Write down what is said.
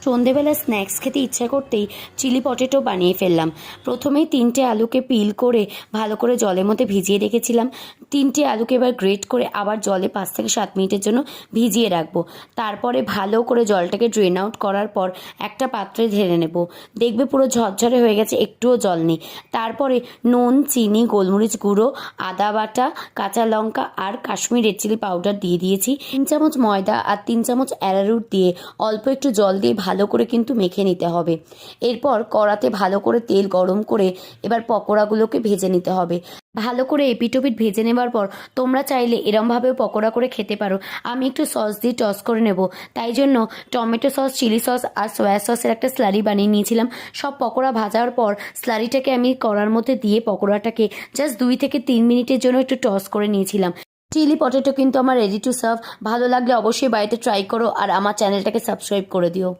সন্ধেবেলা স্ন্যাক্স খেতে ইচ্ছা করতেই চিলি পটেটো বানিয়ে ফেললাম। প্রথমেই 3টে আলুকে পিল করে ভালো করে জলের মধ্যে ভিজিয়ে রেখেছিলাম। 3টে আলুকে এবার গ্রেট করে আবার জলে 5 থেকে 7 মিনিটের জন্য ভিজিয়ে রাখবো। তারপরে ভালো করে জলটাকে ড্রেন আউট করার পর একটা পাত্রে ঢেলে নেব। দেখবে পুরো ঝরঝরে হয়ে গেছে, একটুও জল নেই। তারপরে নুন, চিনি, গোলমরিচ গুঁড়ো, আদা বাটা, কাঁচা লঙ্কা আর কাশ্মীরি রেড চিলি পাউডার দিয়ে দিয়েছি। 3 চামচ ময়দা আর 3 চামচ অ্যারারুট দিয়ে অল্প একটু জল দিয়ে ভালো করে কিন্তু মেখে নিতে হবে। এরপর কড়াতে ভালো করে তেল গরম করে এবার পকোড়াগুলোকে ভেজে নিতে হবে। ভালো করে এপিটোপিট ভেজে নেবার পর তোমরা চাইলে এরমভাবেও পকোড়া করে খেতে পারো। আমি একটু সস দিয়ে টস করে নেব, তাই জন্য টমেটো সস, চিলি সস আর সয়া সসের একটা স্লারি বানিয়ে নিয়েছিলাম। সব পকোড়া ভাজার পর স্লারিটাকে আমি কড়ার মধ্যে দিয়ে পকোড়াটাকে জাস্ট 2 থেকে 3 মিনিটের জন্য একটু টস করে নিয়েছিলাম। চিলি পটেটো কিন্তু আমার রেডি টু সার্ভ। ভালো লাগলে অবশ্যই বাড়িতে ট্রাই করো আর আমার চ্যানেলটাকে সাবস্ক্রাইব করে দিও।